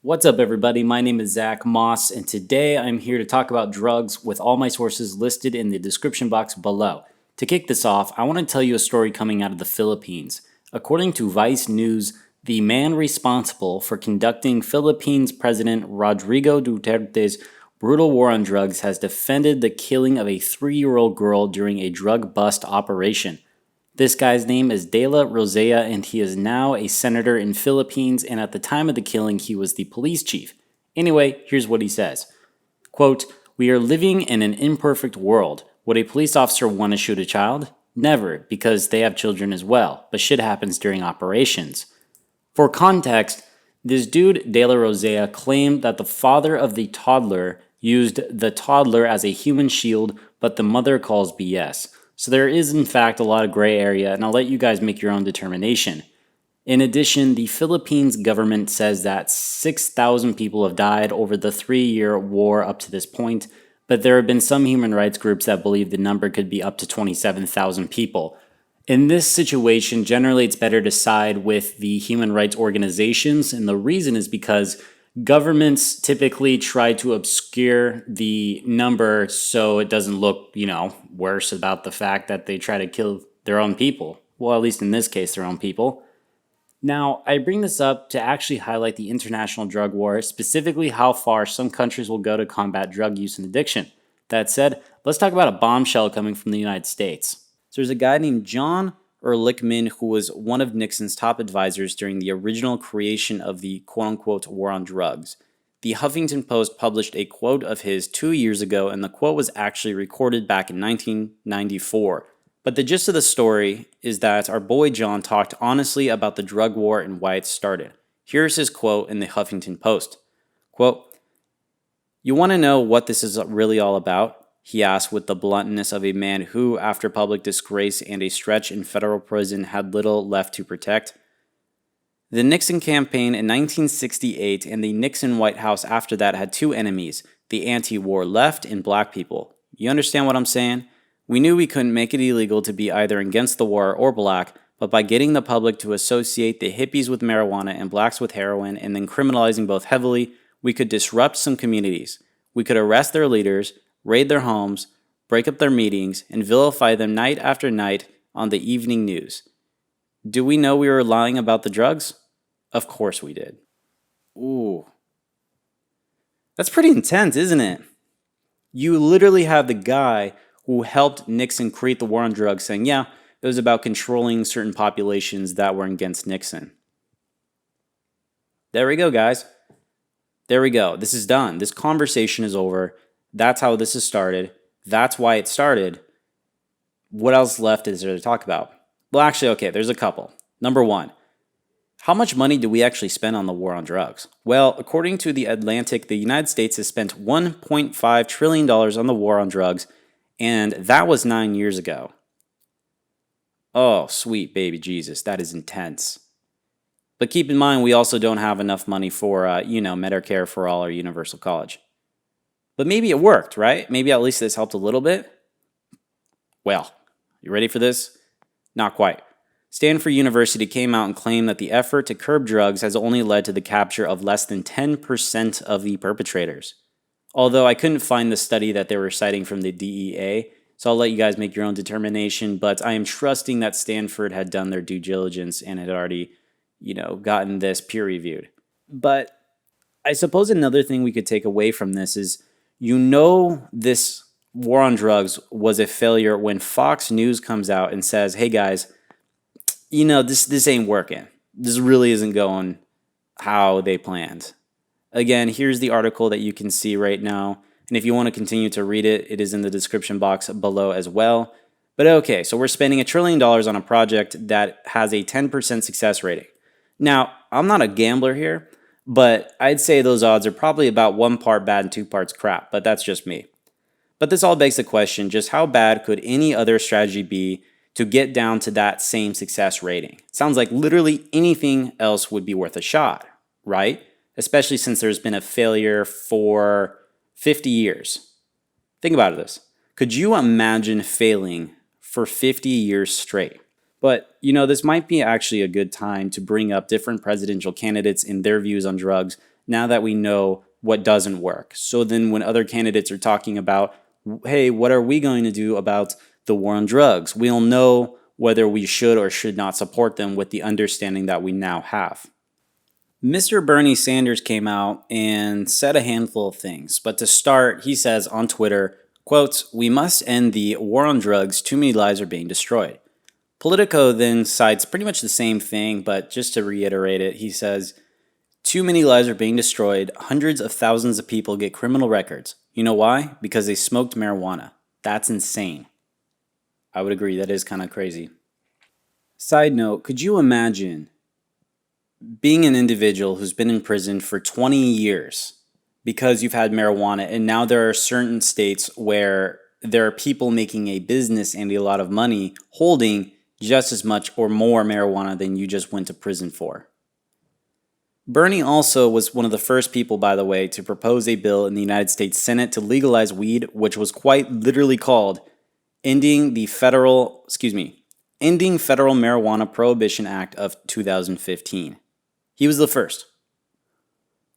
What's up, everybody? My name is Zach Moss, and today I'm here to talk about drugs with all my sources listed in the description box below. To kick this off, I want to tell you a story coming out of the Philippines. According to Vice News, the man responsible for conducting Philippines President Rodrigo Duterte's brutal war on drugs has defended the killing of a 3-year-old girl during a drug bust operation. This guy's name is De La Rosea, and he is now a senator in Philippines, and at the time of the killing, he was the police chief. Anyway, here's what he says. Quote, "We are living in an imperfect world. Would a police officer want to shoot a child? Never, because they have children as well, but shit happens during operations." For context, this dude, De La Rosea, claimed that the father of the toddler used the toddler as a human shield, but the mother calls BS. So there is in fact a lot of gray area, and I'll let you guys make your own determination. In addition, the Philippines government says that 6,000 people have died over the 3-year war up to this point, but there have been some human rights groups that believe the number could be up to 27,000 people. In this situation, generally it's better to side with the human rights organizations, and the reason is because governments typically try to obscure the number so it doesn't look, worse about the fact that they try to kill their own people. Well, at least in this case, their own people. Now, I bring this up to actually highlight the international drug war, specifically how far some countries will go to combat drug use and addiction. That said, let's talk about a bombshell coming from the United States. So there's a guy named John Ehrlichman, who was one of Nixon's top advisors during the original creation of the quote-unquote war on drugs. The Huffington Post published a quote of his 2 years ago, and the quote was actually recorded back in 1994. But the gist of the story is that our boy John talked honestly about the drug war and why it started. Here's his quote in the Huffington Post. Quote, "You want to know what this is really all about?" he asked with the bluntness of a man who, after public disgrace and a stretch in federal prison, had little left to protect. The Nixon campaign in 1968 and the Nixon White House after that had two enemies, the anti-war left and black people. You understand what I'm saying? We knew we couldn't make it illegal to be either against the war or black, but by getting the public to associate the hippies with marijuana and blacks with heroin and then criminalizing both heavily, we could disrupt some communities. We could arrest their leaders, raid their homes, break up their meetings, and vilify them night after night on the evening news. Do we know we were lying about the drugs? Of course we did. Ooh. That's pretty intense, isn't it? You literally have the guy who helped Nixon create the war on drugs saying, yeah, it was about controlling certain populations that were against Nixon. There we go, guys. There we go. This is done. This conversation is over. That's how this has started. That's why it started. What else left is there to talk about? Well, actually, okay, there's a couple. Number one, how much money do we actually spend on the war on drugs? Well, according to The Atlantic, the United States has spent $1.5 trillion on the war on drugs, and that was 9 years ago. Oh, sweet baby Jesus, that is intense. But keep in mind, we also don't have enough money for, Medicare for all or universal college. But maybe it worked, right? Maybe at least this helped a little bit. Well, you ready for this? Not quite. Stanford University came out and claimed that the effort to curb drugs has only led to the capture of less than 10% of the perpetrators. Although I couldn't find the study that they were citing from the DEA, so I'll let you guys make your own determination, but I am trusting that Stanford had done their due diligence and had already, gotten this peer-reviewed. But I suppose another thing we could take away from this is, this war on drugs was a failure when Fox News comes out and says, hey guys, this ain't working. This really isn't going how they planned. Again, here's the article that you can see right now. And if you want to continue to read it, it is in the description box below as well. But okay, so we're spending $1 trillion on a project that has a 10% success rating. Now, I'm not a gambler here, but I'd say those odds are probably about 1 part bad and 2 parts crap, but that's just me. But this all begs the question, just how bad could any other strategy be to get down to that same success rating? It sounds like literally anything else would be worth a shot, right? Especially since there's been a failure for 50 years. Think about this. Could you imagine failing for 50 years straight? But, this might be actually a good time to bring up different presidential candidates and their views on drugs, now that we know what doesn't work. So then when other candidates are talking about, hey, what are we going to do about the war on drugs? We'll know whether we should or should not support them with the understanding that we now have. Mr. Bernie Sanders came out and said a handful of things, but to start, he says on Twitter, quote, "We must end the war on drugs, too many lives are being destroyed." Politico then cites pretty much the same thing, but just to reiterate it, he says, "Too many lives are being destroyed. Hundreds of thousands of people get criminal records. You know why? Because they smoked marijuana. That's insane." I would agree, that is kind of crazy. Side note, could you imagine being an individual who's been in prison for 20 years because you've had marijuana, and now there are certain states where there are people making a business and a lot of money holding just as much or more marijuana than you just went to prison for? Bernie also was one of the first people, by the way, to propose a bill in the United States Senate to legalize weed, which was quite literally called Ending Federal Marijuana Prohibition Act of 2015. He was the first.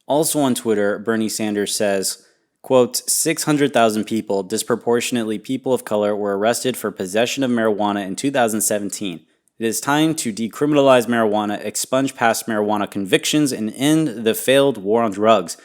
Also on Twitter, Bernie Sanders says, quote, 600,000 people, disproportionately people of color, were arrested for possession of marijuana in 2017. It is time to decriminalize marijuana, expunge past marijuana convictions, and end the failed war on drugs.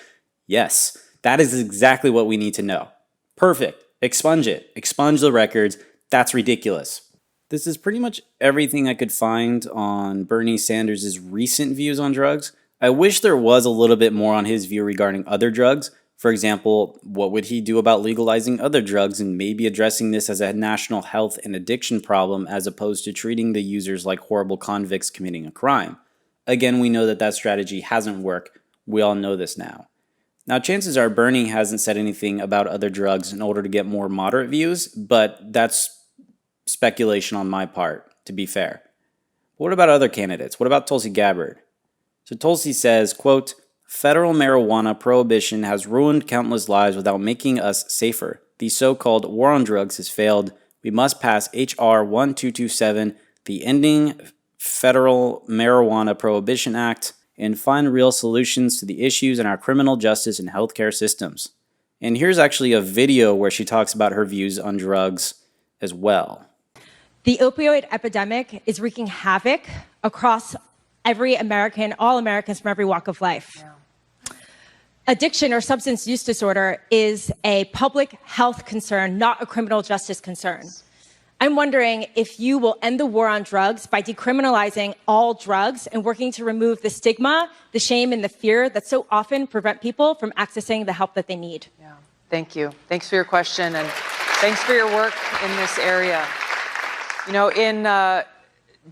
Yes, that is exactly what we need to know. Perfect. Expunge it. Expunge the records. That's ridiculous. This is pretty much everything I could find on Bernie Sanders' recent views on drugs. I wish there was a little bit more on his view regarding other drugs. For example, what would he do about legalizing other drugs and maybe addressing this as a national health and addiction problem as opposed to treating the users like horrible convicts committing a crime? Again, we know that that strategy hasn't worked. We all know this now. Now, chances are Bernie hasn't said anything about other drugs in order to get more moderate views, but that's speculation on my part, to be fair. But what about other candidates? What about Tulsi Gabbard? So Tulsi says, quote, federal marijuana prohibition has ruined countless lives without making us safer. The so-called war on drugs has failed. We must pass H.R. 1227, the Ending Federal Marijuana Prohibition Act, and find real solutions to the issues in our criminal justice and healthcare systems. And here's actually a video where she talks about her views on drugs as well. The opioid epidemic is wreaking havoc across every American, all Americans from every walk of life. Yeah. Addiction or substance use disorder is a public health concern, not a criminal justice concern. I'm wondering if you will end the war on drugs by decriminalizing all drugs and working to remove the stigma, the shame, and the fear that so often prevent people from accessing the help that they need. Yeah. Thank you. Thanks for your question, and thanks for your work in this area. You know, in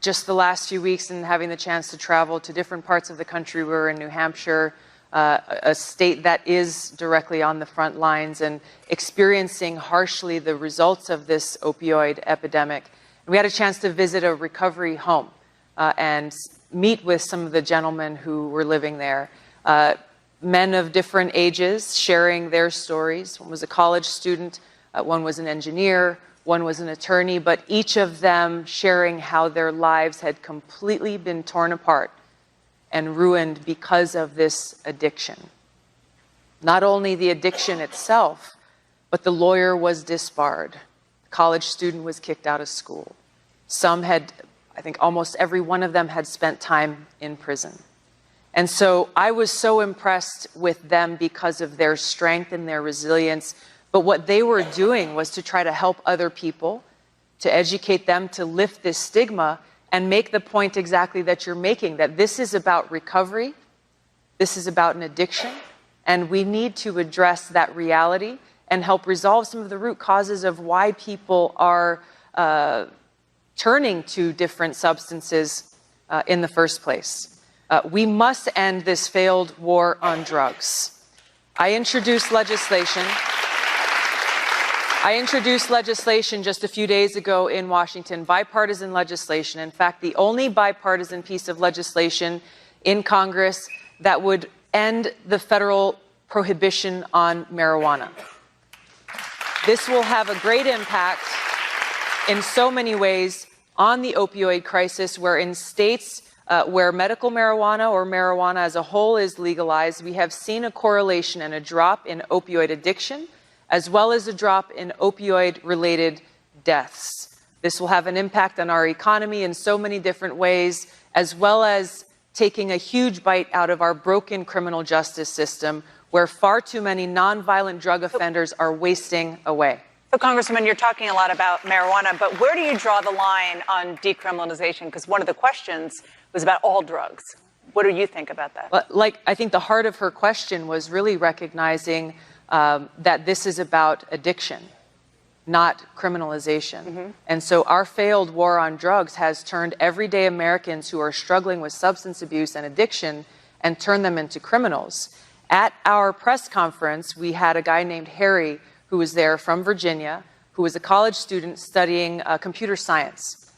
just the last few weeks and having the chance to travel to different parts of the country, we were in New Hampshire, a state that is directly on the front lines and experiencing harshly the results of this opioid epidemic. And we had a chance to visit a recovery home and meet with some of the gentlemen who were living there. Men of different ages sharing their stories. One was a college student, one was an engineer, one was an attorney, but each of them sharing how their lives had completely been torn apart and ruined because of this addiction. Not only the addiction itself, but the lawyer was disbarred. The college student was kicked out of school. Some had, I think almost every one of them had spent time in prison. And so I was so impressed with them because of their strength and their resilience. But what they were doing was to try to help other people, to educate them, to lift this stigma and make the point exactly that you're making, that this is about recovery, this is about an addiction, and we need to address that reality and help resolve some of the root causes of why people are turning to different substances in the first place. We must end this failed war on drugs. I introduced legislation just a few days ago in Washington, bipartisan legislation. In fact, the only bipartisan piece of legislation in Congress that would end the federal prohibition on marijuana. This will have a great impact in so many ways on the opioid crisis, where in states where medical marijuana or marijuana as a whole is legalized, we have seen a correlation and a drop in opioid addiction, as well as a drop in opioid-related deaths. This will have an impact on our economy in so many different ways, as well as taking a huge bite out of our broken criminal justice system, where far too many nonviolent drug offenders are wasting away. So, Congresswoman, you're talking a lot about marijuana, but where do you draw the line on decriminalization? Because one of the questions was about all drugs. What do you think about that? I think the heart of her question was really recognizing that this is about addiction, not criminalization. And so our failed war on drugs has turned everyday Americans who are struggling with substance abuse and addiction and turned them into criminals. At our press conference, we had a guy named Harry who was there from Virginia, who was a college student studying computer science.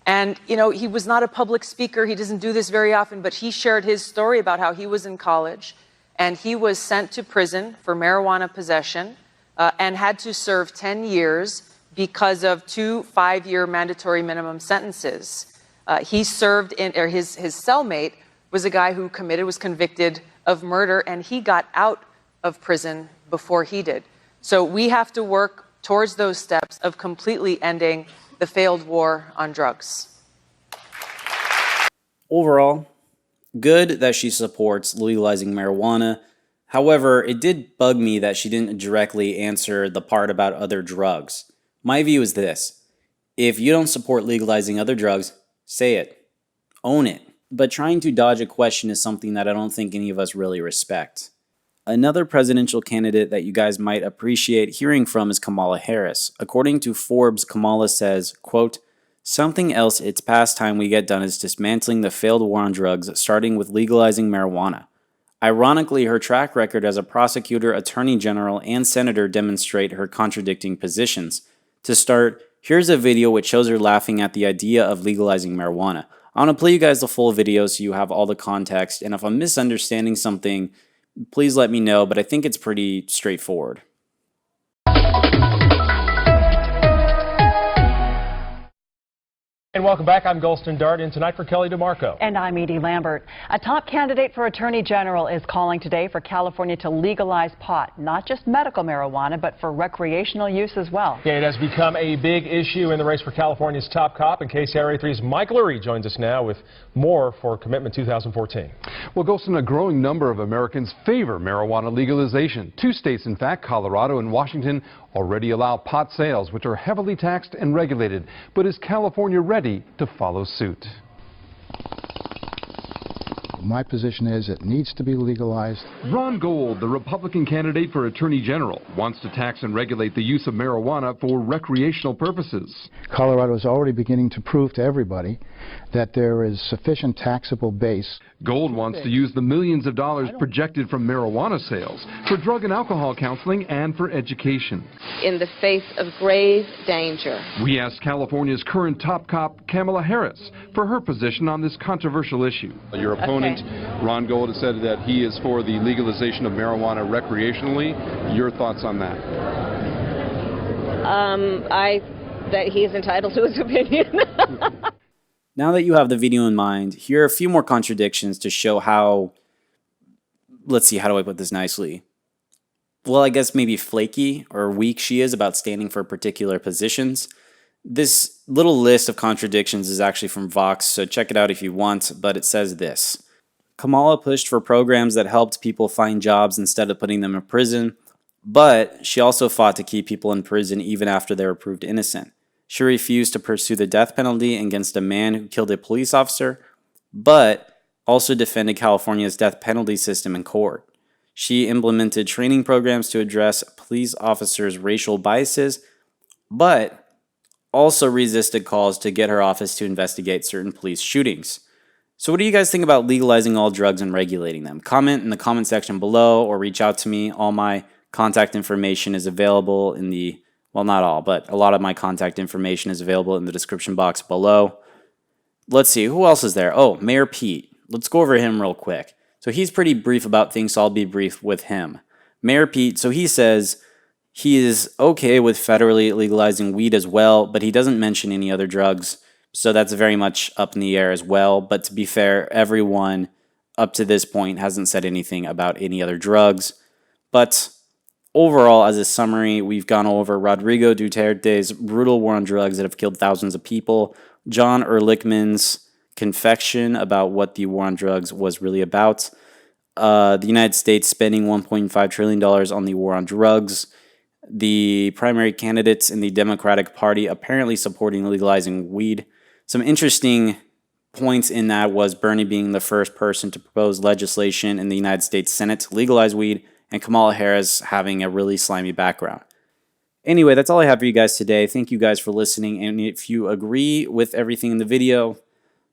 And, you know, he was not a public speaker. He doesn't do this very often, but he shared his story about how he was in college and he was sent to prison for marijuana possession and had to serve 10 years because of 2 5-year mandatory minimum sentences. He served his cellmate was a guy who was convicted of murder, and he got out of prison before he did. So we have to work towards those steps of completely ending the failed war on drugs. Overall, good that she supports legalizing marijuana. However, it did bug me that she didn't directly answer the part about other drugs. My view is this: if you don't support legalizing other drugs, say it. Own it. But trying to dodge a question is something that I don't think any of us really respect. Another presidential candidate that you guys might appreciate hearing from is Kamala Harris. According to Forbes, Kamala says, quote, "Something else it's past time we get done is dismantling the failed war on drugs, starting with legalizing marijuana." Ironically, her track record as a prosecutor, attorney general, and senator demonstrate her contradicting positions. To start, here's a video which shows her laughing at the idea of legalizing marijuana. I want to play you guys the full video so you have all the context, and if I'm misunderstanding something, please let me know, but I think it's pretty straightforward. And welcome back. I'm Gulston Dart, and tonight for Kelly DeMarco. And I'm Edie Lambert. A top candidate for Attorney General is calling today for California to legalize pot, not just medical marijuana, but for recreational use as well. Yeah, it has become a big issue in the race for California's top cop. And KCRA3's Mike Lurie joins us now with more for Commitment 2014. Well, Gulston, a growing number of Americans favor marijuana legalization. 2 states, in fact, Colorado and Washington, already allow pot sales, which are heavily taxed and regulated. But is California ready to follow suit? My position is it needs to be legalized. Ron Gold, the Republican candidate for Attorney General, wants to tax and regulate the use of marijuana for recreational purposes. Colorado is already beginning to prove to everybody that there is sufficient taxable base. Gold wants to use the millions of dollars projected from marijuana sales for drug and alcohol counseling and for education. In the face of grave danger. We asked California's current top cop, Kamala Harris, for her position on this controversial issue. Your opponent, Ron Gold, has said that he is for the legalization of marijuana recreationally. Your thoughts on that? That he's entitled to his opinion. Now that you have the video in mind, here are a few more contradictions to show how, let's see, how do I put this nicely? Well, I guess maybe flaky or weak she is about standing for particular positions. This little list of contradictions is actually from Vox, so check it out if you want, but it says this. Kamala pushed for programs that helped people find jobs instead of putting them in prison, but she also fought to keep people in prison even after they were proved innocent. She refused to pursue the death penalty against a man who killed a police officer, but also defended California's death penalty system in court. She implemented training programs to address police officers' racial biases, but also resisted calls to get her office to investigate certain police shootings. So what do you guys think about legalizing all drugs and regulating them? Comment in the comment section below or reach out to me. All my contact information is available in the, well, not all, but a lot of my contact information is available in the description box below. Let's see, who else is there? Oh, Mayor Pete. Let's go over him real quick. So he's pretty brief about things, so I'll be brief with him. Mayor Pete, so he says he is okay with federally legalizing weed as well, but he doesn't mention any other drugs So that's very much up in the air as well. But to be fair, everyone up to this point hasn't said anything about any other drugs. But overall, as a summary, we've gone over Rodrigo Duterte's brutal war on drugs that have killed thousands of people, John Ehrlichman's confession about what the war on drugs was really about, the United States spending $1.5 trillion on the war on drugs, the primary candidates in the Democratic Party apparently supporting legalizing weed. Some interesting points in that was Bernie being the first person to propose legislation in the United States Senate to legalize weed, and Kamala Harris having a really slimy background. Anyway, that's all I have for you guys today. Thank you guys for listening, and if you agree with everything in the video,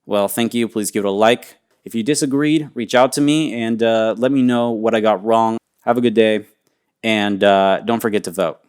well, thank you. Please give it a like. If you disagreed, reach out to me and let me know what I got wrong. Have a good day, and don't forget to vote.